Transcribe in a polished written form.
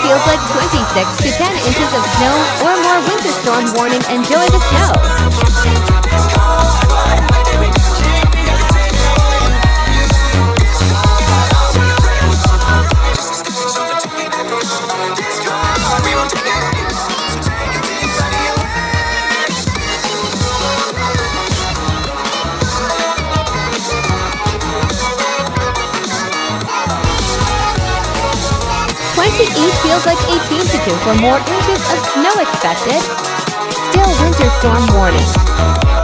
feels like 26 to 10 inches of snow or more. Winter storm warning. Enjoy the snow. 20 each feels like 18 to 2 for more inches of snow expected. Still winter storm warning.